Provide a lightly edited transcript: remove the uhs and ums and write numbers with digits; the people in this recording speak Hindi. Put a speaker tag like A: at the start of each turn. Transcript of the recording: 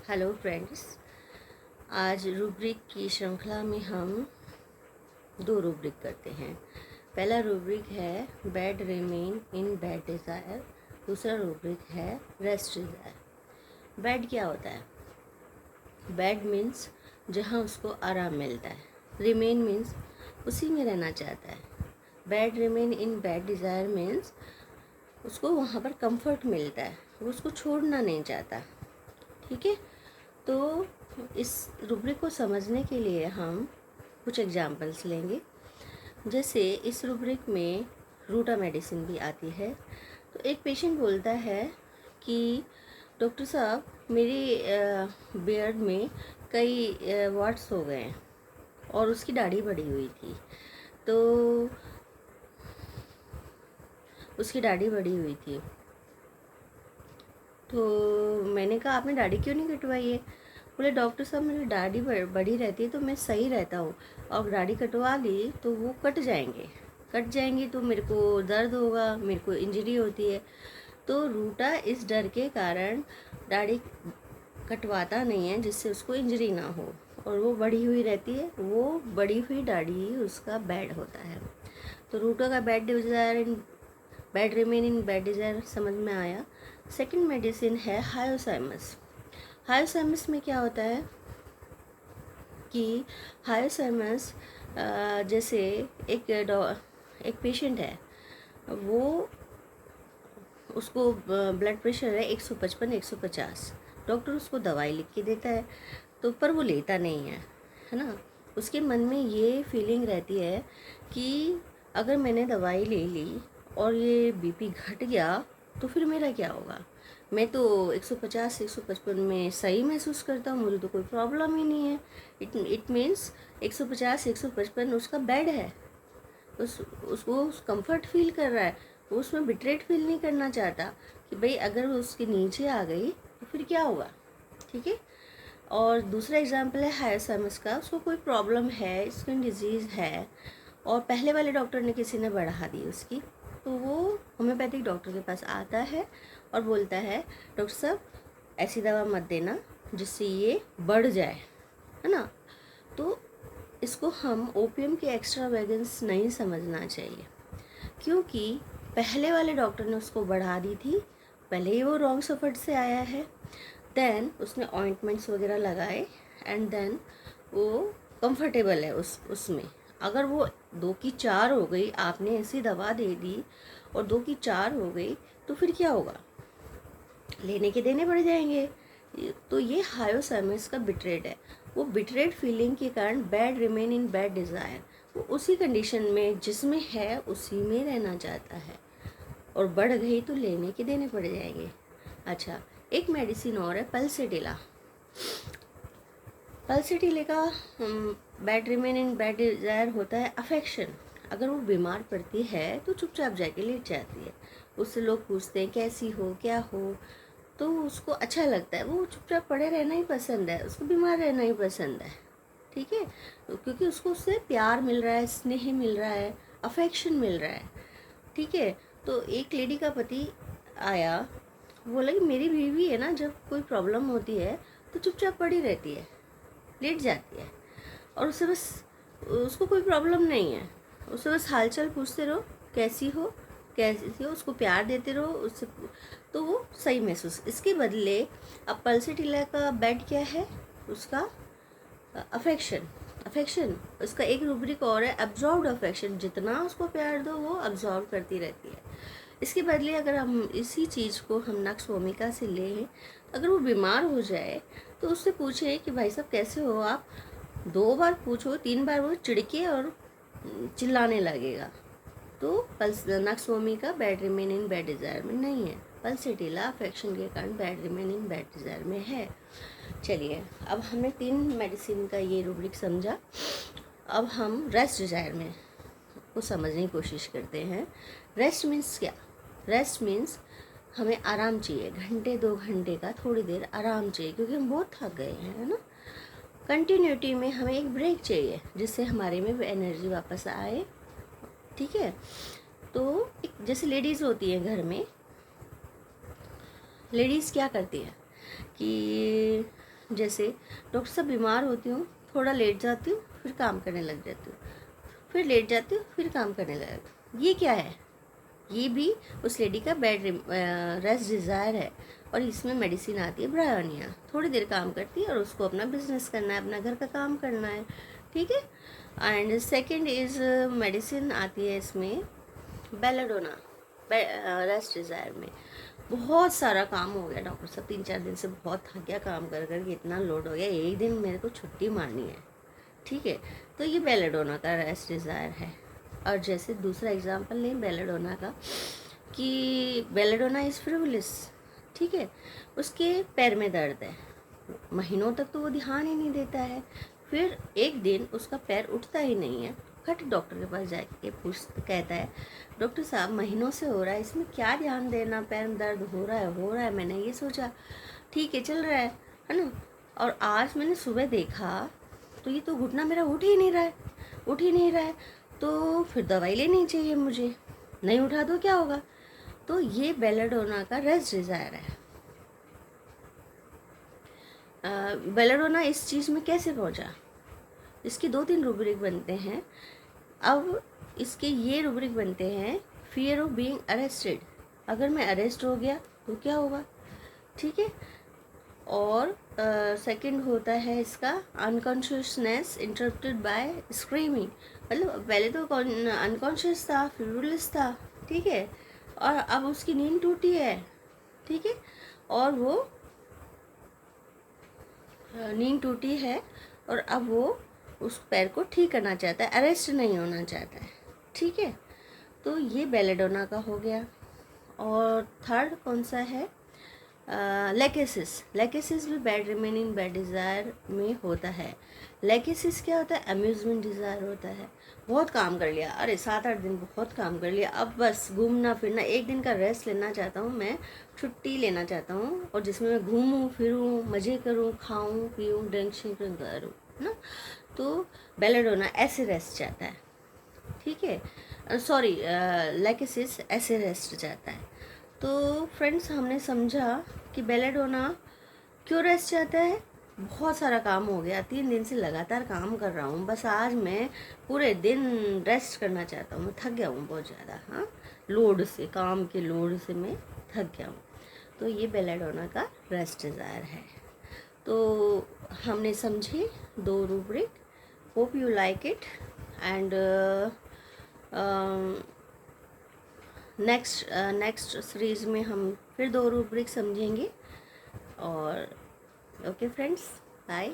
A: Hello friends. आज रूब्रिक की श्रृंखला में हम दो रूब्रिक करते हैं। पहला रूब्रिक है bad remain in bad desire, दूसरा रूब्रिक है रेस्ट डिज़ायर। बैड क्या होता है? बैड मीन्स जहाँ उसको आराम मिलता है, रिमेन मीन्स उसी में रहना चाहता है। Bad remain in bad desire means उसको वहाँ पर कंफर्ट मिलता है, वो उसको छोड़ना नहीं चाहता। ठीक है, तो इस रूब्रिक को समझने के लिए हम कुछ एग्जाम्पल्स लेंगे। जैसे इस रूब्रिक में रूटा मेडिसिन भी आती है। तो एक पेशेंट बोलता है कि डॉक्टर साहब, मेरी बियर्ड में कई वाट्स हो गए हैं और उसकी दाढ़ी बढ़ी हुई थी। तो उसकी दाढ़ी बढ़ी हुई थी तो मैंने कहा आपने दाढ़ी क्यों नहीं कटवाई है? बोले डॉक्टर साहब, मेरी दाढ़ी बड़ी रहती है तो मैं सही रहता हूँ, और दाढ़ी कटवा ली तो वो कट जाएंगी तो मेरे को दर्द होगा, मेरे को इंजरी होती है। तो रूटा इस डर के कारण दाढ़ी कटवाता नहीं है जिससे उसको इंजरी ना हो, और वो बढ़ी हुई रहती है। वो बढ़ी हुई दाढ़ी उसका बैड होता है। तो रूटा का bad remain in bad desire समझ में आया। सेकंड मेडिसिन है हायोसाइमस। हायोसाइमस में क्या होता है कि हायोसाइमस जैसे एक पेशेंट है, वो उसको ब्लड प्रेशर है 155 150। डॉक्टर उसको दवाई लिख के देता है, तो पर वो लेता नहीं है ना। उसके मन में ये फीलिंग रहती है कि अगर मैंने दवाई ले ली और ये बीपी घट गया तो फिर मेरा क्या होगा? मैं तो 150 155 में सही महसूस करता हूँ, मुझे तो कोई प्रॉब्लम ही नहीं है। इट मीन्स 150 155 उसका बेड है, उसको कंफर्ट फील कर रहा है। वो उसमें बिटरेट फील नहीं करना चाहता कि भाई अगर वो उसके नीचे आ गई तो फिर क्या होगा। ठीक है। और दूसरा एग्जाम्पल है हायोसाइमस का। उसको कोई प्रॉब्लम है, स्किन डिजीज़ है, और पहले वाले डॉक्टर ने किसी ने बढ़ा दी उसकी, तो वो होम्योपैथिक डॉक्टर के पास आता है और बोलता है डॉक्टर साहब, ऐसी दवा मत देना जिससे ये बढ़ जाए, है ना। तो इसको हम ओपीएम के एक्स्ट्रा वैगन्स नहीं समझना चाहिए, क्योंकि पहले वाले डॉक्टर ने उसको बढ़ा दी थी। पहले ही वो रॉन्ग सफर से आया है, देन उसने ऑइंटमेंट्स वगैरह लगाए, एंड देन वो कंफर्टेबल है उसमें। अगर वो 2 की 4 हो गई, आपने ऐसी दवा दे दी और 2 की 4 हो गई, तो फिर क्या होगा? लेने के देने पड़ जाएंगे। तो ये हायोसाइमस का बिटरेट है। वो बिटरेट फीलिंग के कारण bad remain in bad desire, वो उसी कंडीशन में जिसमें है उसी में रहना चाहता है, और बढ़ गई तो लेने के देने पड़ जाएंगे। अच्छा, एक मेडिसिन और है पल्सेटिला। पल्सेटिला का bad remain in bad desire होता है अफेक्शन। अगर वो बीमार पड़ती है तो चुपचाप जाके लेट जाती है। उससे लोग पूछते हैं कैसी हो, क्या हो, तो उसको अच्छा लगता है, वो चुपचाप पड़े रहना ही पसंद है, उसको बीमार रहना ही पसंद है। ठीक है, तो क्योंकि उसको उससे प्यार मिल रहा है, स्नेह मिल रहा है, अफेक्शन मिल रहा है। ठीक है। तो एक लेडी का पति आया, बोला कि मेरी बीवी है ना, जब कोई प्रॉब्लम होती है तो चुपचाप पड़ी रहती है, लेट जाती है, और उससे बस, उसको कोई प्रॉब्लम नहीं है, उससे बस हालचाल पूछते रहो, कैसी हो कैसी हो, उसको प्यार देते रहो उससे, तो वो सही महसूस। इसके बदले अब पल्सेटिला का बेड क्या है? उसका अफेक्शन। अफेक्शन उसका एक रूब्रिक और है अब्जॉर्ब्ड अफेक्शन। जितना उसको प्यार दो वो अब्जॉर्ब करती रहती है। इसके बदले अगर हम इसी चीज़ को हम नक्स भूमिका से लें, अगर वो बीमार हो जाए तो उससे पूछे कि भाई साहब कैसे हो आप, 2 बार पूछो, 3 बार वो चिढ़के और चिल्लाने लगेगा। तो नक्स भूमिका bad remain in bad desire में नहीं है। पल्सेटिला अफेक्शन के कारण bad remain in bad desire में है। चलिए, अब हमने 3 मेडिसिन का ये रूब्रिक समझा। अब हम रेस्ट डिज़ायर में को समझने की कोशिश करते हैं। रेस्ट मीन्स क्या? रेस्ट मीन्स हमें आराम चाहिए, घंटे 2 घंटे का थोड़ी देर आराम चाहिए, क्योंकि हम बहुत थक गए हैं, है ना। कंटिन्यूटी में हमें एक ब्रेक चाहिए जिससे हमारे में एनर्जी वापस आए। ठीक है। तो एक जैसे लेडीज़ होती हैं घर में, लेडीज़ क्या करती हैं कि जैसे डॉक्टर साहब बीमार होती हूँ, थोड़ा लेट जाती हूँ, फिर काम करने लग जाती हूँ, फिर लेट जाती हूँ, फिर काम करने लग, ये क्या है? ये भी उस लेडी का बैड रेस्ट डिज़ायर है। और इसमें मेडिसिन आती है ब्रायोनिया, थोड़ी देर काम करती है और उसको अपना बिजनेस करना है, अपना घर का काम करना है, ठीक है। एंड सेकंड इज़ मेडिसिन आती है इसमें बेलाडोना, रेस्ट डिज़ायर में। बहुत सारा काम हो गया डॉक्टर साहब, 3-4 दिन से बहुत थक गया काम कर कर के, इतना लोड हो गया, एक दिन मेरे को छुट्टी मारनी है, ठीक है। तो ये बेलाडोना का रेस्ट डिज़ायर है। और जैसे दूसरा एग्जांपल लें बेलाडोना का, कि बेलाडोना इज़ फ्रिवलिस, ठीक है, उसके पैर में दर्द है, महीनों तक तो वो ध्यान ही नहीं देता है, फिर एक दिन उसका पैर उठता ही नहीं है, फट डॉक्टर के पास जाके कहता है डॉक्टर साहब महीनों से हो रहा है, इसमें क्या ध्यान देना, पैर में दर्द हो रहा है, मैंने ये सोचा ठीक है चल रहा है ना। और आज मैंने सुबह देखा तो ये तो घुटना मेरा उठ ही नहीं रहा है, तो फिर दवाई लेनी चाहिए मुझे, नहीं उठा तो क्या होगा? तो ये बेलाडोना का रेस्ट डिज़ायर है। बेलाडोना इस चीज़ में कैसे पहुंचा? इसके 2-3 रूब्रिक बनते हैं। अब इसके ये रूब्रिक बनते हैं, फियर ऑफ बीइंग अरेस्टेड, अगर मैं अरेस्ट हो गया तो क्या होगा, ठीक है। और सेकंड होता है इसका अनकॉन्शियसनेस इंटरप्टेड बाय स्क्रीमिंग, मतलब पहले तो अनकॉन्शियस था, फ्यूरलेस था, ठीक है, और अब उसकी नींद टूटी है, ठीक है, और वो नींद टूटी है और अब वो उस पैर को ठीक करना चाहता है, अरेस्ट नहीं होना चाहता है, ठीक है। तो ये बेलाडोना का हो गया। और थर्ड कौन सा है? लेकेसिस भी बैड रिमेनिंग बैड डिज़ायर में होता है। लेकेसिस क्या होता है? अम्यूजमेंट डिज़ायर होता है, बहुत काम कर लिया, अरे 7-8 दिन बहुत काम कर लिया, अब बस घूमना फिरना, एक दिन का रेस्ट लेना चाहता हूँ, मैं छुट्टी लेना चाहता हूँ, और जिसमें मैं घूमूँ फिरूँ, मज़े करूँ, खाऊँ पीऊँ, ड्रिंक शिंक करूँ ना, तो बेलाडोना ऐसे रेस्ट चाहता है, ठीक है, सॉरी लेकेसिस ऐसे रेस्ट चाहता है। तो फ्रेंड्स हमने समझा कि बेलाडोना क्यों रेस्ट चाहता है। बहुत सारा काम हो गया, 3 दिन से लगातार काम कर रहा हूँ, बस आज मैं पूरे दिन रेस्ट करना चाहता हूँ, मैं थक गया हूँ बहुत ज़्यादा, हाँ, लोड से, काम के लोड से मैं थक गया हूँ। तो ये बेलाडोना का रेस्ट डिज़ायर है। तो हमने समझे 2 rubric, hope you like it, and next series में हम फिर 2 रूब्रिक समझेंगे। और ओके फ्रेंड्स, बाय।